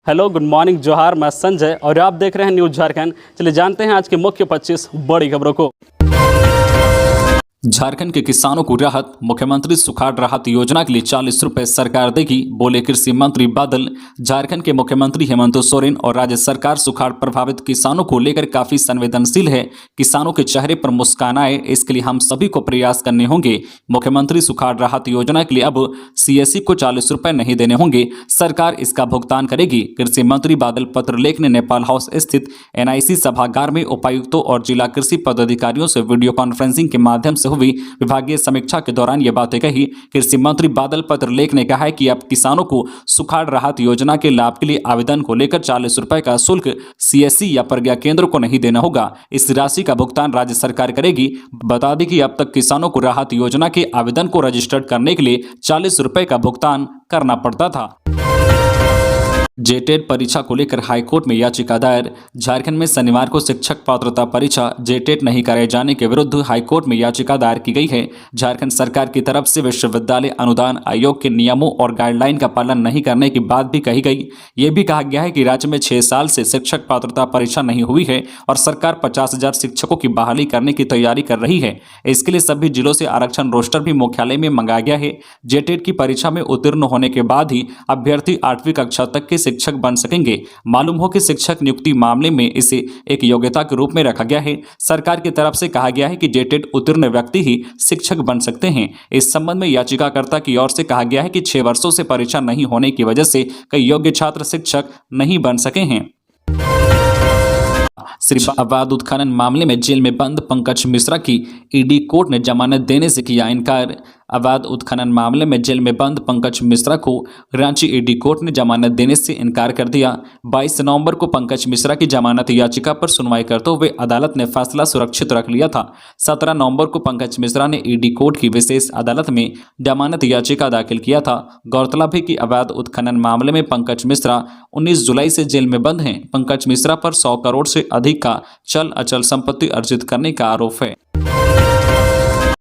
Hello, good morning, जोहार। मैं संजय और आप देख रहे हैं न्यूज़ झारखंड। चलिए जानते हैं आज के मुख्य 25 बड़ी खबरों को। झारखंड के किसानों को राहत, मुख्यमंत्री सुखाड़ राहत योजना के लिए 40 रुपए सरकार देगी, बोले कृषि मंत्री बादल। झारखंड के मुख्यमंत्री हेमंत सोरेन और राज्य सरकार सुखाड़ प्रभावित किसानों को लेकर काफी संवेदनशील है। किसानों के चेहरे पर मुस्कान आए, इसके लिए हम सभी को प्रयास करने होंगे। मुख्यमंत्री सुखाड़ राहत योजना के लिए अब सीएससी को 40 रुपए नहीं देने होंगे, सरकार इसका भुगतान करेगी। कृषि मंत्री बादल पत्र लेख ने नेपाल हाउस स्थित एनआईसी सभागार में उपायुक्तों और जिला कृषि पदाधिकारियों से वीडियो कॉन्फ्रेंसिंग के माध्यम से हुई विभागीय समीक्षा के दौरान ये बातें कही। कृषि मंत्री बादल पत्रलेख ने कहा है कि अब किसानों को सुखाड़ राहत योजना के लाभ के लिए आवेदन को लेकर 40 रुपए का शुल्क सीएससी या प्रज्ञा केंद्र को नहीं देना होगा। इस राशि का भुगतान राज्य सरकार करेगी। बता दें कि अब तक किसानों को राहत योजना के आवेदन को रजिस्टर्ड करने के लिए 40 रुपए का भुगतान करना पड़ता था। जेटेट परीक्षा को लेकर हाईकोर्ट में याचिका दायर। झारखंड में शनिवार को शिक्षक पात्रता परीक्षा जेटेट नहीं कराए जाने के विरुद्ध हाईकोर्ट में याचिका दायर की गई है। झारखंड सरकार की तरफ से विश्वविद्यालय अनुदान आयोग के नियमों और गाइडलाइन का पालन नहीं करने की बात भी कही गई। ये भी कहा गया है कि राज्य में 6 साल से शिक्षक पात्रता परीक्षा नहीं हुई है और सरकार 50,000 शिक्षकों की बहाली करने की तैयारी कर रही है। इसके लिए सभी जिलों से आरक्षण रोस्टर भी मुख्यालय में मंगाया गया है। जेटेट की परीक्षा में उत्तीर्ण होने के बाद ही अभ्यर्थी 8वीं कक्षा तक के शिक्षक बन सकेंगे। मालूम हो कि शिक्षक नियुक्ति मामले में इसे एक योग्यता के रूप में रखा गया है। सरकार की तरफ से कहा गया है कि जेटेट उत्तीर्ण व्यक्ति ही शिक्षक बन सकते हैं। इस संबंध में याचिकाकर्ता की ओर से कहा गया है कि 6 वर्षों से परीक्षा नहीं होने की वजह से कई योग्य छात्र शिक्षक नहीं बन सके हैं। श्री अवैध उत्खनन मामले में जेल में बंद पंकज मिश्रा की ईडी कोर्ट ने जमानत देने से किया इनकार। अवैध उत्खनन मामले में जेल में बंद पंकज मिश्रा को रांची ईडी कोर्ट ने जमानत देने से इनकार कर दिया। 22 नवंबर को पंकज मिश्रा की जमानत याचिका पर सुनवाई करते हुए अदालत ने फैसला सुरक्षित रख लिया था। 17 नवंबर को पंकज मिश्रा ने ईडी कोर्ट की विशेष अदालत में जमानत याचिका दाखिल किया था। गौरतलब है कि अवैध उत्खनन मामले में पंकज मिश्रा 19 जुलाई से जेल में बंद हैं। पंकज मिश्रा पर 100 करोड़ से अधिक का चल अचल संपत्ति अर्जित करने का आरोप है।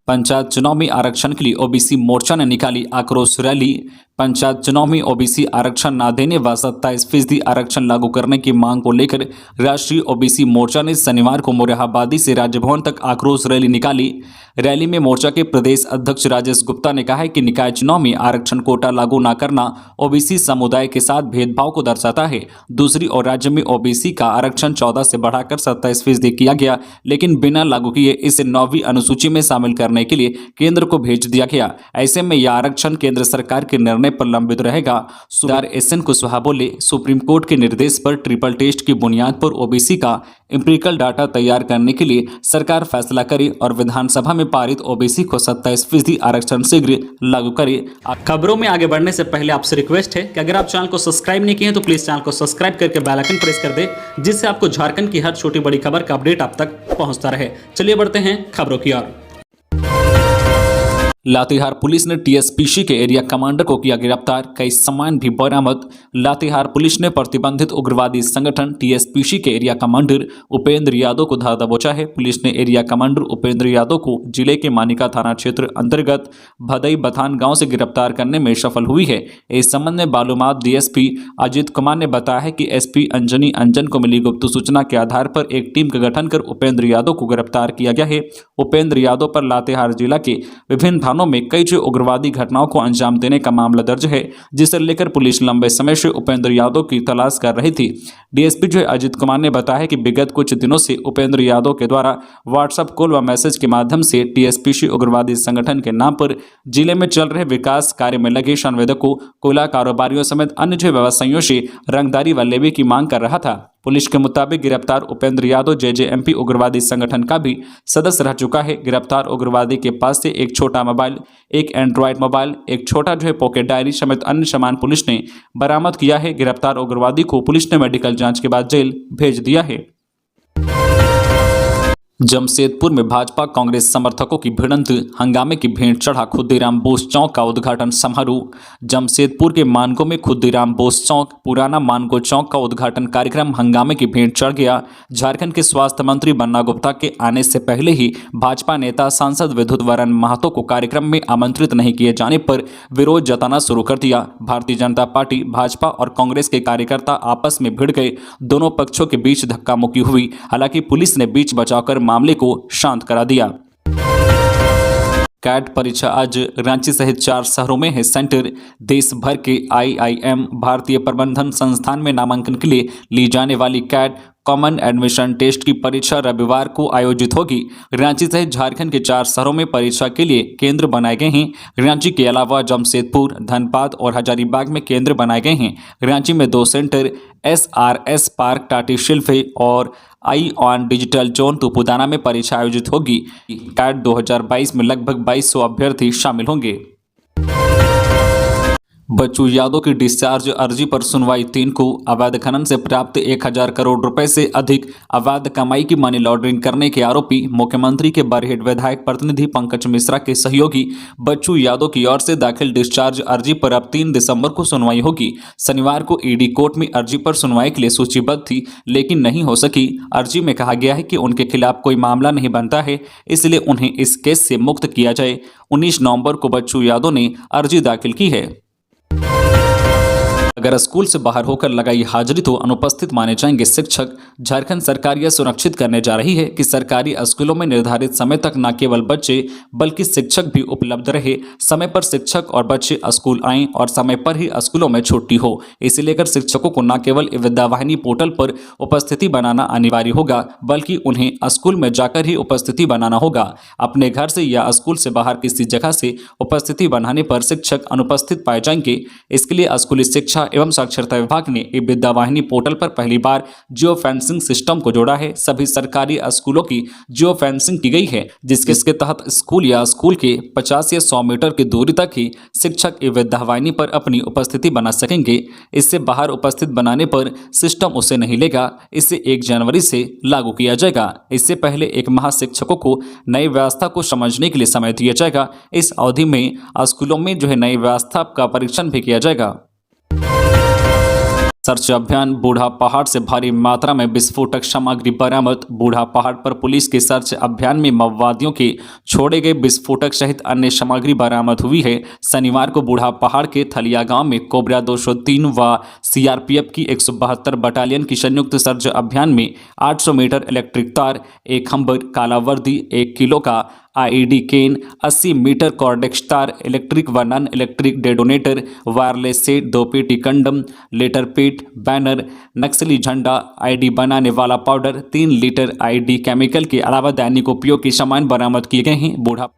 पंचायत चुनाव में आरक्षण के लिए ओबीसी मोर्चा ने निकाली आक्रोश रैली। पंचायत चुनाव में ओबीसी आरक्षण न देने व 27% आरक्षण लागू करने की मांग को लेकर राष्ट्रीय ओबीसी मोर्चा ने शनिवार को मोरहाबादी से राजभवन तक आक्रोश रैली निकाली। रैली में मोर्चा के प्रदेश अध्यक्ष राजेश गुप्ता ने कहा है कि निकाय चुनाव में आरक्षण कोटा लागू न करना ओबीसी समुदाय के साथ भेदभाव को दर्शाता है। दूसरी ओर राज्य में ओबीसी का आरक्षण 14 से बढ़ाकर 27% किया गया, लेकिन बिना लागू किए इसे 9वीं अनुसूची में शामिल करने के लिए केंद्र को भेज दिया गया। ऐसे में यह आरक्षण केंद्र सरकार के निर्णय पर लंबित रहेगा। सुधार एसएन कुशवाहा बोले, सुप्रीम कोर्ट के निर्देश पर ट्रिपल टेस्ट की बुनियाद पर ओबीसी का एम्पिरिकल डाटा तैयार करने के लिए सरकार फैसला करे और विधानसभा में पारित ओबीसी को 27% आरक्षण शीघ्र लागू करे। खबरों में आगे बढ़ने से पहले आपसे रिक्वेस्ट है कि अगर आप चैनल को सब्सक्राइब नहीं किए हैं तो प्लीज चैनल को सब्सक्राइब करके बेल आइकन प्रेस कर दे, जिससे आपको झारखंड की हर छोटी बड़ी खबर का अपडेट आप तक पहुंचता रहे। चलिए बढ़ते हैं खबरों की ओर। लातेहार पुलिस ने टीएसपीसी के एरिया कमांडर को किया गिरफ्तार, कई सामान भी बरामद। लातेहार पुलिस ने प्रतिबंधित उग्रवादी संगठन टीएसपीसी के एरिया कमांडर उपेंद्र यादव को धारा दबोचा है। पुलिस ने एरिया कमांडर उपेंद्र यादव को जिले के मानिका थाना क्षेत्र अंतर्गत भदई बथान गांव से गिरफ्तार करने में सफल हुई है। इस संबंध में बालूमाथ डीएसपी अजित कुमार ने बताया है कि एसपी अंजनी अंजन को मिली गुप्त सूचना के आधार पर एक टीम का गठन कर उपेंद्र यादव को गिरफ्तार किया गया है। उपेंद्र यादव पर लातेहार जिला के विभिन्न थानों में कई उग्रवादी घटनाओं को अंजाम देने का मामला दर्ज है, जिसे लेकर पुलिस लंबे समय से उपेंद्र यादव की तलाश कर रही थी। डीएसपी अजित कुमार ने बताया कि विगत कुछ दिनों से उपेंद्र यादव के द्वारा व्हाट्सएप कॉल व मैसेज के माध्यम से टीएसपीसी उग्रवादी संगठन के नाम पर जिले में चल रहे विकास कार्य में लगे संवेदकों, कोयला कारोबारियों समेत अन्य व्यवसायियों से रंगदारी व लेवी की मांग कर रहा था। पुलिस के मुताबिक गिरफ्तार उपेंद्र यादव जेजेएमपी उग्रवादी संगठन का भी सदस्य रह चुका है। गिरफ्तार उग्रवादी के पास से एक छोटा मोबाइल, एक एंड्रॉयड मोबाइल, एक छोटा पॉकेट डायरी समेत अन्य सामान पुलिस ने बरामद किया है। गिरफ्तार उग्रवादी को पुलिस ने मेडिकल जांच के बाद जेल भेज दिया है। जमशेदपुर में भाजपा कांग्रेस समर्थकों की भिड़ंत, हंगामे की भेंट चढ़ा खुद्दीराम बोस चौक का उद्घाटन समारोह। जमशेदपुर के मानगो में खुद्दीराम बोस चौक, पुराना मानगो चौक का उद्घाटन कार्यक्रम हंगामे की भेंट चढ़ गया। झारखंड के स्वास्थ्य मंत्री बन्ना गुप्ता के आने से पहले ही भाजपा नेता सांसद विद्युत वरण महतो को कार्यक्रम में आमंत्रित नहीं किए जाने पर विरोध जताना शुरू कर दिया। भारतीय जनता पार्टी, भाजपा और कांग्रेस के कार्यकर्ता आपस में भिड़ गए। दोनों पक्षों के बीच धक्का मुक्की हुई। हालांकि पुलिस ने बीच बचाकर मामले को शांत करा दिया। कैट परीक्षा आज रांची सहित 4 शहरों में है सेंटर। देश भर के IIM भारतीय प्रबंधन संस्थान में नामांकन के लिए ली जाने वाली कैट कॉमन एडमिशन टेस्ट की परीक्षा रविवार को आयोजित होगी। रांची सहित झारखंड के 4 शहरों में परीक्षा के लिए केंद्र बनाए गए हैं। रांची के अलावा जमशेदपुर, धनबाद और हजारीबाग में केंद्र बनाए गए हैं। रांची में 2 सेंटर SRS पार्क टाटी शिल्पे और ION डिजिटल जोन तुपुदाना में परीक्षा आयोजित होगी। कैट 2022 में लगभग 2200 अभ्यर्थी शामिल होंगे। बच्चू यादव की डिस्चार्ज अर्जी पर सुनवाई 3 को। अवैध खनन से प्राप्त 1000 करोड़ रुपए से अधिक अवैध कमाई की मनी लॉन्ड्रिंग करने के आरोपी मुख्यमंत्री के बरहेट विधायक प्रतिनिधि पंकज मिश्रा के सहयोगी बच्चू यादव की ओर से दाखिल डिस्चार्ज अर्जी पर अब 3 दिसंबर को सुनवाई होगी। शनिवार को ED कोर्ट में अर्जी पर सुनवाई के लिए सूचीबद्ध थी, लेकिन नहीं हो सकी। अर्जी में कहा गया है कि उनके खिलाफ कोई मामला नहीं बनता है, इसलिए उन्हें इस केस से मुक्त किया जाए। 19 नवंबर को बच्चू यादव ने अर्जी दाखिल की है। अगर स्कूल से बाहर होकर लगाई हाजिरी तो अनुपस्थित माने जाएंगे शिक्षक। झारखंड सरकार यह सुनिश्चित करने जा रही है कि सरकारी स्कूलों में निर्धारित समय तक न केवल बच्चे बल्कि शिक्षक भी उपलब्ध रहे। समय पर शिक्षक और बच्चे स्कूल आएं और समय पर ही स्कूलों में छुट्टी हो। इसे लेकर शिक्षकों को न केवल विद्यावाहिनी पोर्टल पर उपस्थिति बनाना अनिवार्य होगा, बल्कि उन्हें स्कूल में जाकर ही उपस्थिति बनाना होगा। अपने घर से या स्कूल से बाहर किसी जगह से उपस्थिति बनाने पर शिक्षक अनुपस्थित पाए जाएंगे। इसके लिए स्कूली शिक्षा एवं साक्षरता विभाग ने विद्यावाहिनी पोर्टल पर पहली बार जियो फेंसिंग सिस्टम को जोड़ा है। सभी सरकारी स्कूलों की जियो फेंसिंग की गई है, जिसके तहत स्कूल या स्कूल के 50 या 100 मीटर की दूरी तक ही शिक्षक विद्यावाहिनी पर अपनी उपस्थिति बना सकेंगे। इससे बाहर उपस्थित बनाने पर सिस्टम उसे नहीं लेगा। इसे 1 जनवरी से लागू किया जाएगा। इससे पहले 1 माह शिक्षकों को नई व्यवस्था को समझने के लिए समय दिया जाएगा। इस अवधि में स्कूलों में नई व्यवस्था का परीक्षण भी किया जाएगा। सर्च अभियान, बूढ़ा पहाड़ से भारी मात्रा में विस्फोटक सामग्री बरामद। बूढ़ा पहाड़ पर पुलिस के सर्च अभियान में माओवादियों के छोड़े गए विस्फोटक सहित अन्य सामग्री बरामद हुई है। शनिवार को बूढ़ा पहाड़ के थलिया गांव में कोबरा 203 व CRPF की 172 बटालियन की संयुक्त सर्च अभियान में 800 मीटर इलेक्ट्रिक तार, 1 खंभर, काला वर्दी, 1 किलो का IED केन, 80 मीटर कॉर्डेक्स तार, इलेक्ट्रिक व non electric detonator, wireless set, 2 पेटी कंडम, लेटर पेट, बैनर, नक्सली झंडा, ID बनाने वाला पाउडर, 3 लीटर ID केमिकल के अलावा दैनिक उपयोग के सामान बरामद किए गए हैं। बूढ़ा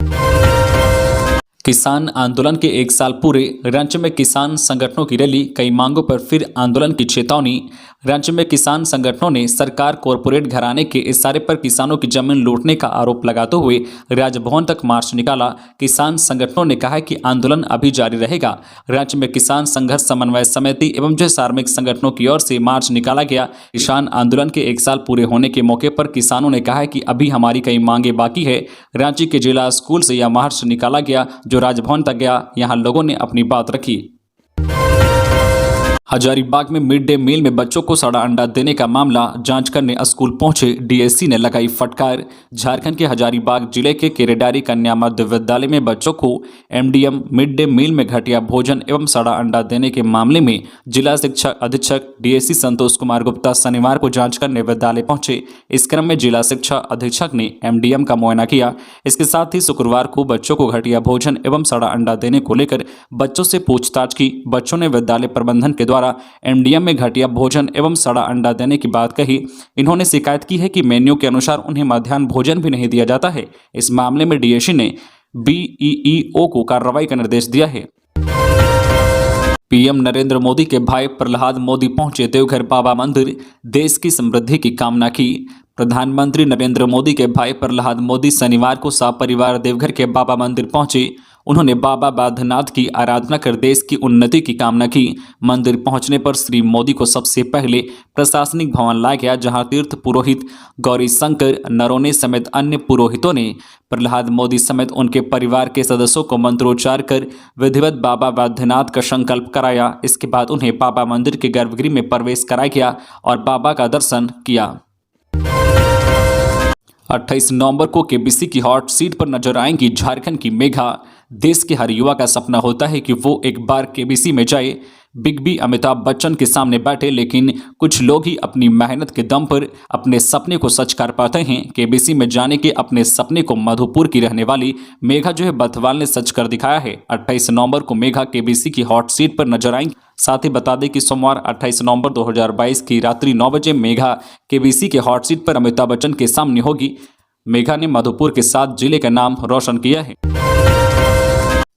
किसान आंदोलन के 1 साल पूरे। राज्य में किसान संगठनों की रैली, कई मांगों पर फिर आंदोलन की चेतावनी। राज्य में किसान संगठनों ने सरकार कॉरपोरेट घराने के इशारे पर किसानों की जमीन लूटने का आरोप लगाते हुए राजभवन तक मार्च निकाला। किसान संगठनों ने कहा कि आंदोलन अभी जारी रहेगा। राज्य में किसान संघर्ष समन्वय समिति एवं कार्मिक संगठनों की ओर से मार्च निकाला गया। किसान आंदोलन के 1 साल पूरे होने के मौके पर किसानों ने कहा कि अभी हमारी कई मांगे बाकी है। रांची के जिला स्कूल से यह मार्च निकाला गया जो राजभवन तक गया। यहां लोगों ने अपनी बात रखी। हजारीबाग में मिड डे मील में बच्चों को सड़ा अंडा देने का मामला, जांच करने स्कूल पहुंचे DSC ने लगाई फटकार। झारखंड के हजारीबाग जिले के केरेडारी कन्या मध्य विद्यालय में बच्चों को MDM मिड डे मील में घटिया भोजन एवं सड़ा अंडा देने के मामले में जिला शिक्षा अधीक्षक DSC संतोष कुमार गुप्ता शनिवार को जांच करने विद्यालय पहुंचे। इस क्रम में जिला शिक्षा अधीक्षक ने MDM का मुआयना किया। इसके साथ ही शुक्रवार को बच्चों को घटिया भोजन एवं सड़ा अंडा देने को लेकर बच्चों से पूछताछ की। बच्चों ने विद्यालय प्रबंधन के द्वारा MDM में घटिया भोजन एवं सड़ा अंडा देने की बात कही। इन्होंने शिकायत की है कि मेन्यू के अनुसार उन्हें मध्याह्न भोजन भी नहीं दिया जाता है। इस मामले में DSC ने BEEO को कार्रवाई का निर्देश दिया है। PM नरेंद्र मोदी के भाई प्रहलाद मोदी पहुंचे देवघर बाबा मंदिर, देश की समृद्धि की कामना की। प्रधानमंत्री नरेंद्र मोदी के भाई प्रहलाद मोदी शनिवार को सपरिवार देवघर के बाबा मंदिर पहुंचे। उन्होंने बाबा बैद्यनाथ की आराधना कर देश की उन्नति की कामना की। मंदिर पहुंचने पर श्री मोदी को सबसे पहले प्रशासनिक भवन लाया गया, जहां तीर्थ पुरोहित गौरी शंकर नरोने समेत अन्य पुरोहितों ने प्रहलाद मोदी समेत उनके परिवार के सदस्यों को मंत्रोच्चार कर विधिवत बाबा बैद्यनाथ का संकल्प कराया। इसके बाद उन्हें बाबा मंदिर के गर्भगृह में प्रवेश कराया गया और बाबा का दर्शन किया। 28 नवंबर को केबीसी की हॉट सीट पर नजर आएंगी झारखंड की मेघा। देश के हर युवा का सपना होता है कि वो एक बार केबीसी में जाए। बिग बी अमिताभ बच्चन के सामने बैठे, लेकिन कुछ लोग ही अपनी मेहनत के दम पर अपने सपने को सच कर पाते हैं। केबीसी में जाने के अपने सपने को मधुपुर की रहने वाली मेघा जो है बथवाल ने सच कर दिखाया है। 28 नवंबर को मेघा केबीसी की हॉट सीट पर नजर आएंगी। साथ ही बता दें कि सोमवार 28 नवंबर 2022 की रात्रि 9 बजे मेघा केबीसी के हॉट सीट पर अमिताभ बच्चन के सामने होगी। मेघा ने मधुपुर के साथ जिले का नाम रोशन किया है।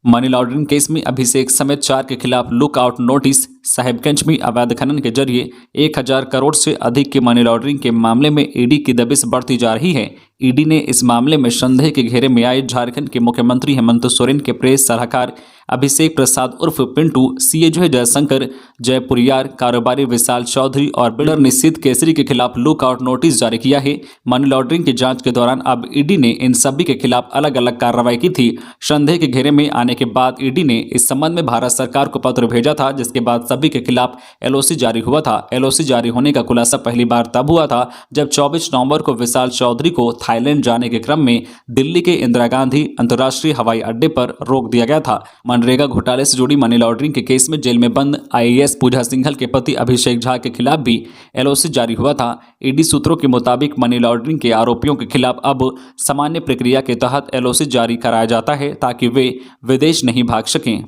मनी लॉन्ड्रिंग केस में अभिषेक समेत 4 के खिलाफ लुकआउट नोटिस। साहिबगंज में अवैध खनन के जरिए 1000 करोड़ से अधिक के मनी लॉन्ड्रिंग के मामले में ईडी की दबिश बढ़ती जा रही है। ईडी ने इस मामले में संदेह के घेरे में आए झारखंड के मुख्यमंत्री हेमंत सोरेन के प्रेस सलाहकार अभिषेक प्रसाद उर्फ पिंटू, सीए जो है जयशंकर जयपुरियार, कारोबारी विशाल चौधरी और बिल्डर निश्चित केसरी के खिलाफ लुकआउट नोटिस जारी किया है। मनी लॉन्ड्रिंग की जांच के दौरान अब ईडी ने इन सभी के खिलाफ अलग अलग कार्रवाई की थी। संदेह के घेरे में आने के बाद ईडी ने इस संबंध में भारत सरकार को पत्र भेजा था, जिसके बाद सभी के खिलाफ एलओसी जारी हुआ था। एलओसी जारी होने का खुलासा पहली बार तब हुआ था जब 24 नवंबर को विशाल चौधरी को थाईलैंड जाने के क्रम में दिल्ली के इंदिरा गांधी अंतर्राष्ट्रीय हवाई अड्डे पर रोक दिया गया था। मनरेगा घोटाले से जुड़ी मनी लॉन्ड्रिंग के केस में जेल में बंद आईएएस पूजा सिंघल के पति अभिषेक झा के खिलाफ भी एलओसी जारी हुआ था। ईडी सूत्रों के मुताबिक मनी लॉन्ड्रिंग के आरोपियों के खिलाफ अब सामान्य प्रक्रिया के तहत एलओसी जारी कराया जाता है ताकि वे विदेश नहीं भाग सकें।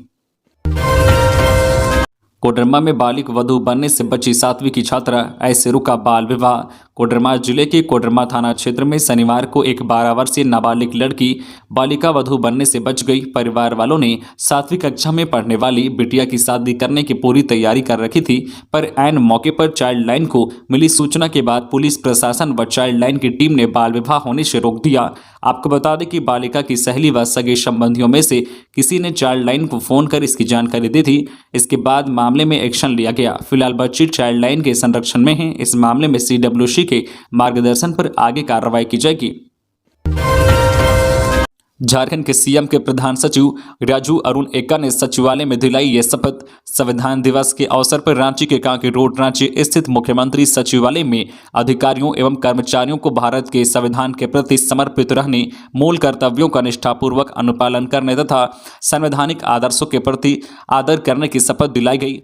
कोडरमा में बालिक वधू बनने से बची 7वीं की छात्रा, ऐसे रुका बाल विवाह। कोडरमा जिले के कोडरमा थाना क्षेत्र में शनिवार को एक 12 वर्षीय नाबालिग लड़की बालिका वधू बनने से बच गई। परिवार वालों ने 7वीं कक्षा में पढ़ने वाली बिटिया की शादी करने की पूरी तैयारी कर रखी थी, पर ऐन मौके पर चाइल्ड लाइन को मिली सूचना के बाद पुलिस प्रशासन व चाइल्ड लाइन की टीम ने बाल विवाह होने से रोक दिया। आपको बता दें कि बालिका की सहेली व सगे संबंधियों में से किसी ने चाइल्ड लाइन को फोन कर इसकी जानकारी दी थी। इसके बाद मामले में एक्शन लिया गया। फिलहाल बच्ची चाइल्ड लाइन के संरक्षण में है। इस मामले में सीडब्ल्यूसी के मार्गदर्शन पर आगे कार्रवाई की जाएगी। झारखंड के सीएम के प्रधान सचिव राजू अरुण एक्का ने सचिवालय में दिलाई ये शपथ। संविधान दिवस के अवसर पर रांची के कांके रोड रांची स्थित मुख्यमंत्री सचिवालय में अधिकारियों एवं कर्मचारियों को भारत के संविधान के प्रति समर्पित रहने, मूल कर्तव्यों का निष्ठापूर्वक अनुपालन करने तथा संवैधानिक आदर्शों के प्रति आदर करने की शपथ दिलाई गई।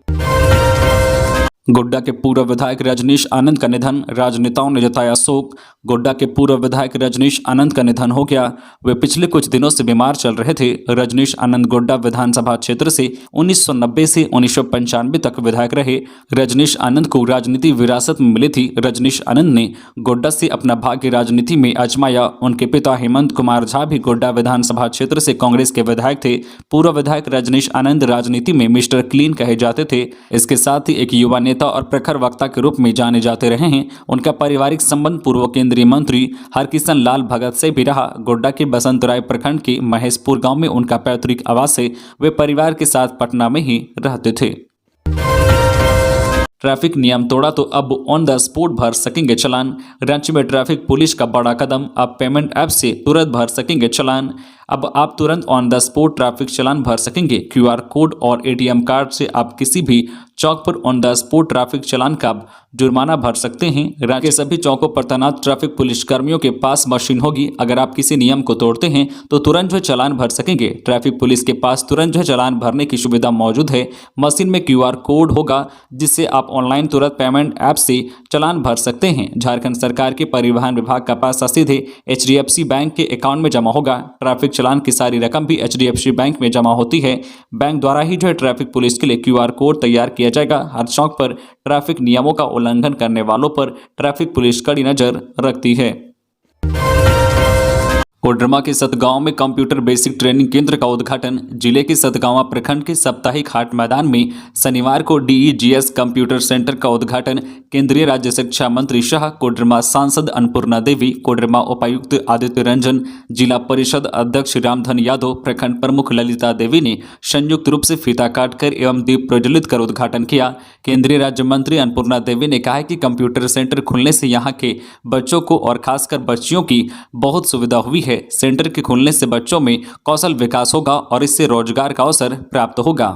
गोड्डा के पूर्व विधायक रजनीश आनंद का निधन, राजनेताओं ने जताया शोक। गोड्डा के पूर्व विधायक रजनीश आनंद का निधन हो गया। वे पिछले कुछ दिनों से बीमार चल रहे थे। रजनीश आनंद गोड्डा विधानसभा क्षेत्र से 1990 से 1995 तक विधायक रहे। रजनीश आनंद को राजनीति विरासत में मिली थी। रजनीश आनंद ने गोड्डा से अपना भाग्य राजनीति में आजमाया। उनके पिता हेमंत कुमार झा भी गोड्डा विधानसभा क्षेत्र से कांग्रेस के विधायक थे। पूर्व विधायक रजनीश आनंद राजनीति में मिस्टर क्लीन कहे जाते थे। इसके साथ ही एक युवा नेता और प्रखर वक्ता के रूप में जाने जाते रहे हैं। उनका पारिवारिक संबंध पूर्व केंद्रीय मंत्री हरकिशन लाल भगत से भी रहा। गोड्डा के बसंतराय प्रखंड के महेशपुर गांव में उनका पैतृक आवास है। वे परिवार के साथ पटना में ही रहते थे। ट्रैफिक नियम तोड़ा तो अब ऑन द स्पॉट भर सकेंगे चालान। रांची में ट्रैफिक पुलिस का बड़ा कदम, अब पेमेंट ऐप से तुरंत भर सकेंगे चालान। अब आप तुरंत ऑन द स्पॉट ट्रैफिक चालान भर सकेंगे। क्यूआर कोड और एटीएम कार्ड से आप किसी भी चौक पर ऑन द स्पॉट ट्रैफिक चालान का जुर्माना भर सकते हैं। राज्य के सभी चौकों पर तैनात ट्रैफिक पुलिस कर्मियों के पास मशीन होगी। अगर आप किसी नियम को तोड़ते हैं तो तुरंत जो चालान भर सकेंगे। ट्रैफिक पुलिस के पास तुरंत जो चालान भरने की सुविधा मौजूद है। मशीन में क्यूआर कोड होगा जिससे आप ऑनलाइन तुरंत पेमेंट ऐप से चालान भर सकते हैं। झारखंड सरकार के परिवहन विभाग का पैसा सीधे एचडीएफसी बैंक के अकाउंट में जमा होगा। ट्रैफिक चालान की सारी रकम भी एचडीएफसी बैंक में जमा होती है। बैंक द्वारा ही जो है ट्रैफिक पुलिस के लिए क्यूआर कोड तैयार किया जाएगा। हर चौक पर ट्रैफिक नियमों का उल्लंघन करने वालों पर ट्रैफिक पुलिस कड़ी नजर रखती है। कोडरमा के सतगांव में कंप्यूटर बेसिक ट्रेनिंग केंद्र का उद्घाटन। जिले के सतगांव प्रखंड के साप्ताहिक हाट मैदान में शनिवार को डीईजीएस कंप्यूटर सेंटर का उद्घाटन केंद्रीय राज्य शिक्षा मंत्री शाह, कोडरमा सांसद अन्नपूर्णा देवी, कोडरमा उपायुक्त आदित्य रंजन, जिला परिषद अध्यक्ष रामधन यादव, प्रखंड प्रमुख ललिता देवी ने संयुक्त रूप से फीता काटकर एवं दीप प्रज्वलित कर उद्घाटन किया। केंद्रीय राज्य मंत्री अन्नपूर्णा देवी ने कहा कि कंप्यूटर सेंटर खुलने से यहाँ के बच्चों को और खासकर बच्चियों की बहुत सुविधा हुई है। सेंटर के खुलने से बच्चों में कौशल विकास होगा और इससे रोजगार का अवसर प्राप्त होगा।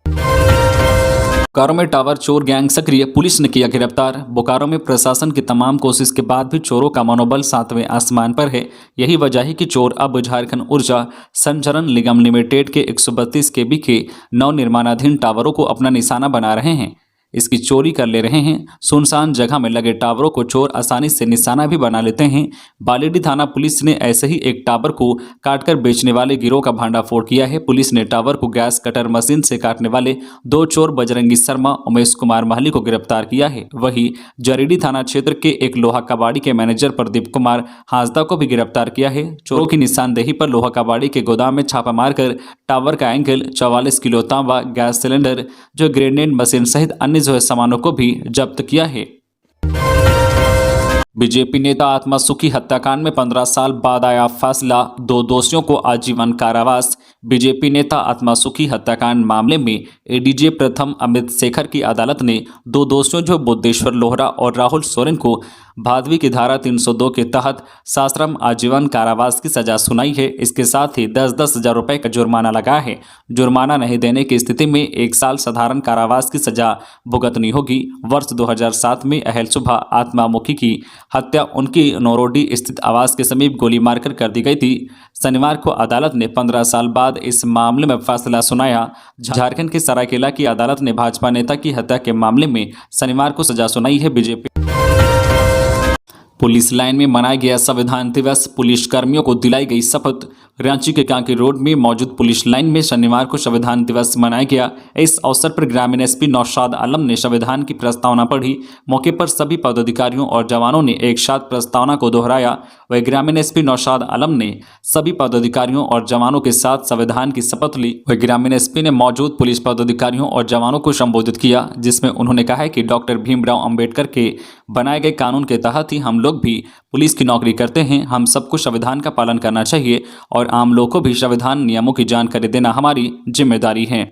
बोकारो में टावर चोर गैंग सक्रिय, पुलिस ने किया गिरफ्तार। बोकारो में प्रशासन की तमाम कोशिश के बाद भी चोरों का मनोबल 7वें आसमान पर है। यही वजह है कि चोर अब झारखंड ऊर्जा संचरण निगम लिमिटेड के 132 केवी के नवनिर्माणाधीन टावरों को अपना निशाना बना रहे हैं, इसकी चोरी कर ले रहे हैं। सुनसान जगह में लगे टावरों को चोर आसानी से निशाना भी बना लेते हैं। बालीडीह थाना पुलिस ने ऐसे ही एक टावर को काटकर बेचने वाले गिरोह का भांडाफोड़ किया है। पुलिस ने टावर को गैस कटर मशीन से काटने वाले 2 चोर बजरंगी शर्मा, उमेश कुमार महली को गिरफ्तार किया है। वहीं जरीडीह थाना क्षेत्र के एक लोहा कबाड़ी के मैनेजर प्रदीप कुमार हांसदा को भी गिरफ्तार किया है। चोरों की निशानदेही पर लोहा कबाड़ी के गोदाम में छापा मारकर टावर का एंगल, 44 किलो तांबा, गैस सिलेंडर, जो ग्रेनेड मशीन सहित अन्य सामानों को भी जब्त किया है। बीजेपी नेता आत्मा सुखी हत्याकांड में 15 साल बाद आया फैसला, 2 दोषियों को आजीवन कारावास। बीजेपी नेता आत्मा सुखी हत्याकांड मामले में एडीजे प्रथम अमित शेखर की अदालत ने 2 दोषियों जो बुद्धेश्वर लोहरा और राहुल सोरेन को भादवी की धारा 302 के तहत साश्रम आजीवन कारावास की सजा सुनाई है। इसके साथ ही 10-10 हजार रुपये का जुर्माना लगा है। जुर्माना नहीं देने की स्थिति में 1 साल साधारण कारावास की सजा भुगतनी होगी। वर्ष 2007 में अहल सुबह आत्मा मुखी की हत्या उनकी नौरोडी स्थित आवास के समीप गोली मारकर कर दी गई थी। शनिवार को अदालत ने 15 साल बाद इस मामले में फैसला सुनाया। झारखंड के सरायकेला की अदालत ने भाजपा नेता की हत्या के मामले में शनिवार को सजा सुनाई है। बीजेपी पुलिस लाइन में मनाया गया संविधान दिवस, पुलिस कर्मियों को दिलाई गई शपथ। रांची के कांके रोड में मौजूद पुलिस लाइन में शनिवार को संविधान दिवस मनाया गया। इस अवसर पर ग्रामीण एसपी नौशाद आलम ने संविधान की प्रस्तावना पढ़ी। मौके पर सभी पदाधिकारियों और जवानों ने एक साथ प्रस्तावना को दोहराया। वह ग्रामीण एसपी नौशाद आलम ने सभी पदाधिकारियों और जवानों के साथ संविधान की शपथ ली। वह ग्रामीण एसपी ने मौजूद पुलिस पदाधिकारियों और जवानों को संबोधित किया, जिसमें उन्होंने कहा कि डॉक्टर भीमराव अंबेडकर के बनाए गए कानून के तहत ही हम लोग भी पुलिस की नौकरी करते हैं। हम सबको संविधान का पालन करना चाहिए और आम लोगों को भी संविधान नियमों की जानकारी देना हमारी जिम्मेदारी है।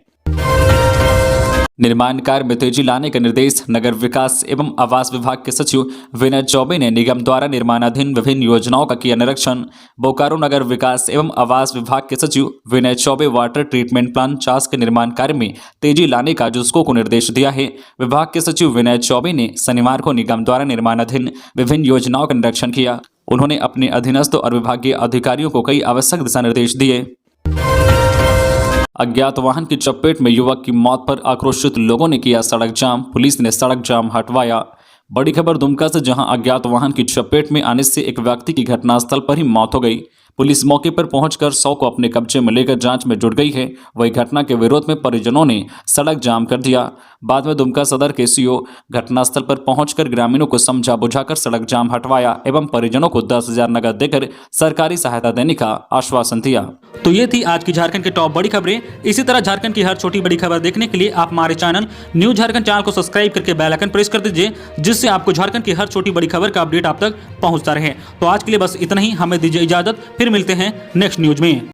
निर्माण कार्य में तेजी लाने का निर्देश। नगर विकास एवं आवास विभाग के सचिव विनय चौबे ने निगम द्वारा निर्माणाधीन विभिन्न योजनाओं का किया निरीक्षण। बोकारो नगर विकास एवं आवास विभाग के सचिव विनय चौबे वाटर ट्रीटमेंट प्लांट 4 के निर्माण कार्य में तेजी लाने का जुस्को को निर्देश दिया है। विभाग के सचिव विनय चौबे ने शनिवार को निगम द्वारा निर्माणाधीन विभिन्न योजनाओं का निरीक्षण किया। उन्होंने अपने अधीनस्थ और विभागीय अधिकारियों को कई आवश्यक दिशा निर्देश दिए। अज्ञात वाहन की चपेट में युवक की मौत पर आक्रोशित लोगों ने किया सड़क जाम। पुलिस ने सड़क जाम हटवाया। बड़ी खबर दुमका से, जहां अज्ञात वाहन की चपेट में आने से एक व्यक्ति की घटनास्थल पर ही मौत हो गई। पुलिस मौके पर पहुंचकर 100 को अपने कब्जे में लेकर जांच में जुट गई है। वही घटना के विरोध में परिजनों ने सड़क जाम कर दिया। बाद में दुमका सदर के सीओ घटनास्थल पर पहुंचकर ग्रामीणों को समझा बुझाकर सड़क जाम हटवाया एवं परिजनों को 10,000 नकद देकर सरकारी सहायता देने का आश्वासन दिया। तो ये थी आज की झारखंड की टॉप बड़ी खबरें। इसी तरह झारखंड की हर छोटी बड़ी खबर देखने के लिए आप हमारे चैनल न्यूज झारखंड चैनल को सब्सक्राइब करके बेल आइकन प्रेस कर दीजिए, जिससे आपको झारखंड की हर छोटी बड़ी खबर का अपडेट आप तक पहुंचता रहे। तो आज के लिए बस इतना ही, हमें दीजिए इजाजत, फिर मिलते हैं नेक्स्ट न्यूज में।